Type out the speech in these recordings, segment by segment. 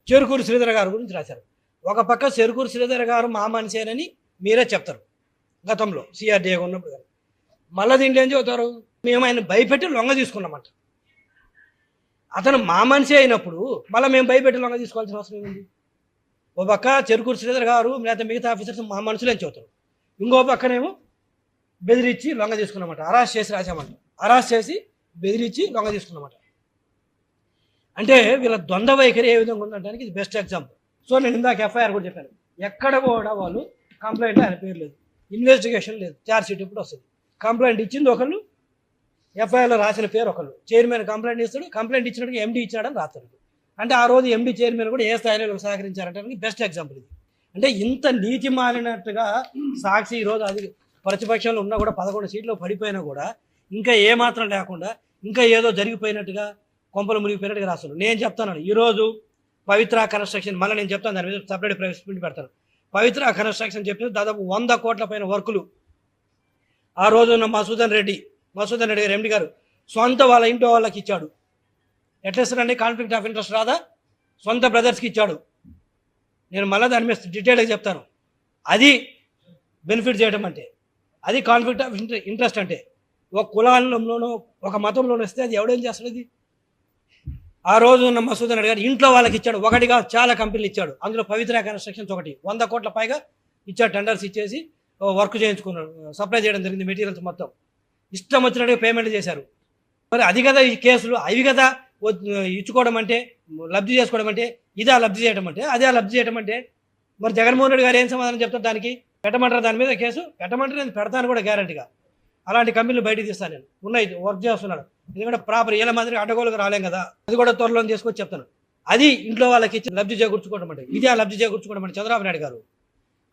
చెరుకూరు శ్రీధర్ గారి గురించి రాశారు. ఒక పక్క చెరుకూరు శ్రీధర్ గారు మా మనిషేనని మీరే చెప్తారు గతంలో సిఆర్డీఏ ఉన్నప్పుడు. మళ్ళీ దీంట్లో ఏం చెబుతారు, మేము ఆయన భయపెట్టి లొంగ తీసుకున్నామంట. అతను మా మనిషి అయినప్పుడు మళ్ళీ మేము భయపెట్టి లొంగ తీసుకోవాల్సిన అవసరం ఏముంది? ఓ పక్క చెరుకూరు శ్రీధర్ గారు లేదా మిగతా ఆఫీసర్స్ మా మనుషులు అని చెబుతారు, ఇంకో పక్కనేమో బెదిరించి లొంగ తీసుకున్నామంట. అరెస్ట్ చేసి రాసామంట, అరెస్ట్ చేసి బెదిరించి లొంగ తీసుకున్నామంట. అంటే వీళ్ళ ద్వంద్వ వైఖరి ఏ విధంగా ఉందంటానికి ఇది బెస్ట్ ఎగ్జాంపుల్. సో నేను ఇందాక ఎఫ్ఐఆర్ కూడా చెప్పాను, ఎక్కడ కూడా వాళ్ళు కంప్లైంట్లో ఆయన పేరు లేదు, ఇన్వెస్టిగేషన్ లేదు, ఛార్జ్ షీట్ ఇప్పుడు వస్తుంది. కంప్లైంట్ ఇచ్చింది ఒకళ్ళు, ఎఫ్ఐఆర్లో రాసిన పేరు ఒకళ్ళు. చైర్మన్ కంప్లైంట్ ఇస్తాడు, కంప్లైంట్ ఇచ్చినట్టుగా ఎండీ ఇచ్చాడని రాస్తాడు. అంటే ఆ రోజు ఎండీ చైర్మన్ కూడా ఏ స్థాయిలో సహకరించారంటే బెస్ట్ ఎగ్జాంపుల్ ఇది. అంటే ఇంత నీతి మాలినట్టుగా సాక్షి ఈరోజు అది ప్రతిపక్షంలో ఉన్నా కూడా 11 సీట్లు పడిపోయినా కూడా ఇంకా ఏమాత్రం లేకుండా ఇంకా ఏదో జరిగిపోయినట్టుగా కొంపలు మునిగిపోయినట్టుగా రాస్తున్నారు. నేను చెప్తాను ఈరోజు పవిత్ర కన్స్ట్రక్షన్, మళ్ళీ నేను చెప్తాను దాని మీద సపరేట్ ప్రెస్ మీట్ పెడతాను. పవిత్ర కన్స్ట్రక్షన్ చెప్పిన దాదాపు 100 కోట్ల పైన వర్కులు ఆ రోజు ఉన్న మసూదన్ రెడ్డి గారు ఎండి గారు సొంత వాళ్ళ ఇంట్లో వాళ్ళకి ఇచ్చాడు. ఎట్లా ఇస్తారండి? కాన్ఫ్లిక్ట్ ఆఫ్ ఇంట్రెస్ట్ రాదా? సొంత బ్రదర్స్కి ఇచ్చాడు. నేను మళ్ళీ దాని మీద డీటెయిల్గా చెప్తాను. అది బెనిఫిట్ చేయడం అంటే, అది కాన్ఫ్లిక్ట్ ఆఫ్ ఇంట్రెస్ట్ అంటే. ఒక కులంలోనో ఒక మతంలోనో వస్తే అది ఎవడేం చేస్తుంది? ఆ రోజు ఉన్న మసూదన్ రెడ్డి గారు ఇంట్లో వాళ్ళకి ఇచ్చాడు, ఒకటిగా చాలా కంపెనీలు ఇచ్చాడు. అందులో పవిత్ర కన్స్ట్రక్షన్స్ ఒకటి. 100 కోట్ల పైగా ఇచ్చాడు. టెండర్స్ ఇచ్చేసి వర్క్ చేయించుకున్నాడు, సప్లై చేయడం జరిగింది. మెటీరియల్స్ మొత్తం ఇష్టం వచ్చినట్టుగా పేమెంట్ చేశారు. మరి అది కదా ఈ కేసులు, అవి కదా ఇచ్చుకోవడం అంటే, లబ్ధి చేసుకోవడం అంటే. ఇదే లబ్ధి చేయడం అంటే, అదే లబ్ధి చేయడం అంటే. మరి జగన్మోహన్ రెడ్డి గారు ఏం సమాధానం చెప్తారు? దానికి పెట్టమంటారు, దాని మీద కేసు పెట్టమంటే నేను పెడతాను కూడా గ్యారంటీగా. అలాంటి కంపెనీలు బయటకు తీస్తాను, నేను ఉన్నాయి, వర్క్ చేస్తున్నాడు. ఎందుకంటే ప్రాపర్ ఏళ్ళ మాదిరి అడ్డగోలుగా రాలేం కదా, అది కూడా త్వరలో తీసుకొచ్చి చెప్తాను. అది ఇంట్లో వాళ్ళకి ఇచ్చి లబ్ధి చేకూర్చుకోవడం అంటే, ఇదే లబ్ధి చేకూర్చుకోవడం అంటే. చంద్రబాబు నాయుడు గారు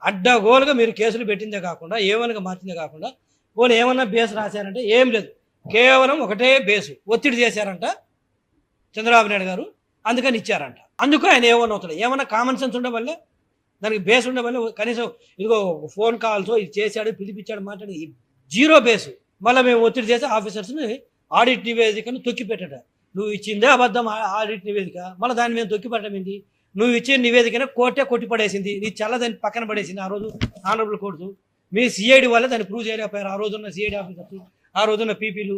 అడ్డగోలుగా మీరు కేసులు పెట్టిందే కాకుండా, ఏమనగా మార్చిందే కాకుండా, పోనీ ఏమన్నా బేస్ రాశారంటే ఏం లేదు, కేవలం ఒకటే బేసు ఒత్తిడి చేశారంట చంద్రబాబు నాయుడు గారు, అందుకని ఇచ్చారంట. అందుకు ఆయన ఏమన్నా అవుతాడు, ఏమన్నా కామన్ సెన్స్ ఉండవల్ల, దానికి బేస్ ఉండవల్ల కనీసం ఇదిగో ఫోన్ కాల్స్ ఇది చేశాడు, పిలిపించాడు, మాట్లాడి జీరో బేసు. మళ్ళీ మేము ఒత్తిడి చేసి ఆఫీసర్స్ని ఆడిట్ నివేదికను తొక్కిపెట్టాడు. నువ్వు ఇచ్చిందే అబద్ధం ఆడిట్ నివేదిక, మళ్ళీ దాన్ని మేము తొక్కిపెట్టడం ఏంటి? నువ్వు ఇచ్చిన నివేదికను కోర్టే కొట్టిపడేసింది, నీ చల్లదాన్ని పక్కన పడేసింది ఆ రోజు ఆనరబుల్ కోర్టు. మీ సిఐడి వల్ల దాన్ని ప్రూవ్ చేయలేకపోయారు ఆ రోజున్న సిఐడి ఆఫీసర్స్, ఆ రోజున్న పీపీలు.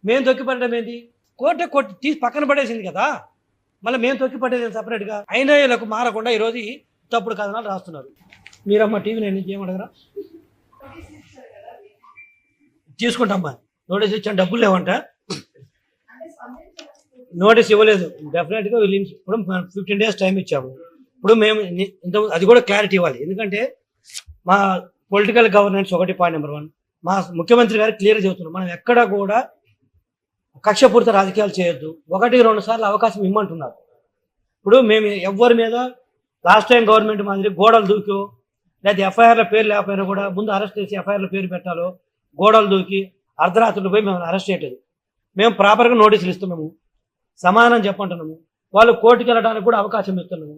మేము తొక్కిపడడం ఏంటి? కోర్టే కొట్టి తీసి పక్కన పడేసింది కదా, మళ్ళీ మేము తొక్కిపట్టేది సపరేట్గా. అయినా వీళ్ళకు మారకుండా ఈరోజు తప్పుడు కథనాలు రాస్తున్నారు. మీరమ్మ టీవీ నేను ఏమడగరా తీసుకుంటామ్మా, నోటీస్ ఇచ్చాను, డబ్బులు లేవంట, నోటీస్ ఇవ్వలేదు. డెఫినెట్గా వీళ్ళు ఇప్పుడు 15 days టైం ఇచ్చాము. ఇప్పుడు మేము ఇంత అది కూడా క్లారిటీ ఇవ్వాలి. ఎందుకంటే మా పొలిటికల్ గవర్నెన్స్ ఒకటి, పాయింట్ నెంబర్ 1 మా ముఖ్యమంత్రి గారు క్లియర్ చెబుతున్నారు, మనం ఎక్కడ కూడా కక్షపూరిత రాజకీయాలు చేయొద్దు, 1-2 సార్లు అవకాశం ఇమ్మంటున్నారు. ఇప్పుడు మేము ఎవరి మీద లాస్ట్ టైం గవర్నమెంట్ మాదిరి గోడలు దూకో, లేదా ఎఫ్ఐఆర్ల పేరు లేకపోయినా కూడా ముందు అరెస్ట్ చేసి ఎఫ్ఐఆర్ల పేరు పెట్టాలో, గోడలు దూకి అర్ధరాత్రులు పోయి మేము అరెస్ట్ చేయట్లేదు. మేము ప్రాపర్గా నోటీసులు ఇస్తున్నాము, సమాధానం చెప్పంటున్నాము, వాళ్ళు కోర్టుకు వెళ్ళడానికి కూడా అవకాశం ఇస్తున్నాము.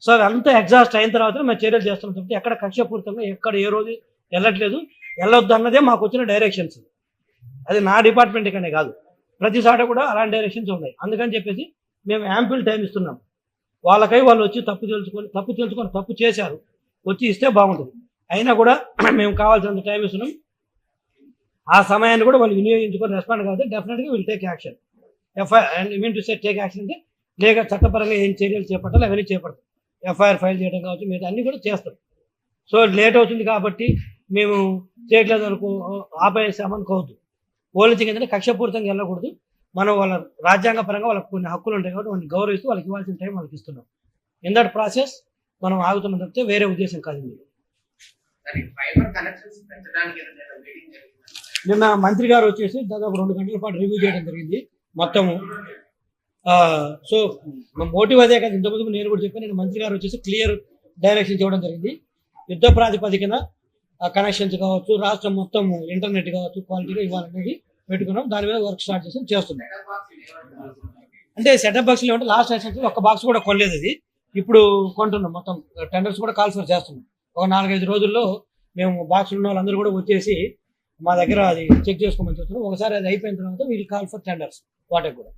సో అంతా ఎగ్జాస్ట్ అయిన తర్వాత మేము చర్యలు చేస్తున్నాం తప్పితే ఎక్కడ కక్షపూరితంగా ఎక్కడ ఏ రోజు వెళ్ళట్లేదు. వెళ్ళొద్దు అన్నదే మాకు వచ్చిన డైరెక్షన్స్. అది నా డిపార్ట్మెంట్ కనే కాదు, ప్రతిసారి కూడా అలాంటి డైరెక్షన్స్ ఉన్నాయి. అందుకని చెప్పేసి మేము యాంపిల్ టైం ఇస్తున్నాం. వాళ్ళకై వాళ్ళు వచ్చి తప్పు తెలుసుకొని తప్పు చేశారు, వచ్చి ఇస్తే బాగుంటుంది. అయినా కూడా మేము కావాల్సినంత టైం ఇస్తున్నాం. ఆ సమయాన్ని కూడా వాళ్ళు వినియోగించుకొని రెస్పాండ్ కాదు, డెఫినెట్గా will take action. And mean to say take action అంటే లేక చట్టపరంగా ఏం చర్యలు చేపట్టాలి అవన్నీ చేపడతాం. ఎఫ్ఐఆర్ ఫైల్ చేయడం కావచ్చు, మీద అన్నీ కూడా చేస్తాం. సో లేట్ అవుతుంది కాబట్టి మేము చేయట్లేదు అనుకో, ఆపేసామనుకోవద్దు. పోలీసింగ్ ఏంటంటే కక్షపూరితంగా వెళ్ళకూడదు. మనం వాళ్ళ రాజ్యాంగ పరంగా వాళ్ళకి కొన్ని హక్కులు ఉంటాయి కాబట్టి వాళ్ళని గౌరవిస్తూ వాళ్ళకి ఇవ్వాల్సిన టైం వాళ్ళకి ఇస్తున్నాం. ఇన్ దట్ ప్రాసెస్ మనం ఆగుతున్నాం తప్పితే వేరే ఉద్దేశం కాదు. నిన్న మంత్రి గారు వచ్చేసి దాదాపు 2 గంటల పాటు రివ్యూ చేయడం జరిగింది మొత్తము. సో మోటివ్ అదే కదా, ఇంతకుముందు నేను కూడా చెప్పాను. నేను మంత్రి గారు వచ్చేసి క్లియర్ డైరెక్షన్స్ ఇవ్వడం జరిగింది. యుద్ధ ప్రాతిపదికన కనెక్షన్స్ కావచ్చు, రాష్ట్రం మొత్తం ఇంటర్నెట్ కావచ్చు క్వాలిటీగా ఇవ్వాలనేది పెట్టుకున్నాం. దాని మీద వర్క్ స్టార్ట్ చేస్తున్నాం. అంటే సెటప్ బాక్స్లు ఏమంటే లాస్ట్ ఎలక్షన్స్ ఒక బాక్స్ కూడా కొనలేదు, అది ఇప్పుడు కొంటున్నాం. మొత్తం టెండర్స్ కూడా కాల్స్ చేస్తున్నాం. ఒక 4-5 రోజుల్లో మేము బాక్స్లు ఉన్న వాళ్ళందరూ కూడా వచ్చేసి మా దగ్గర అది చెక్ చేసుకోమని చెప్తున్నాం. ఒకసారి అది అయిపోయిన తర్వాత వీళ్ళు కాల్ ఫర్ టెండర్స్ వాటికి కూడా.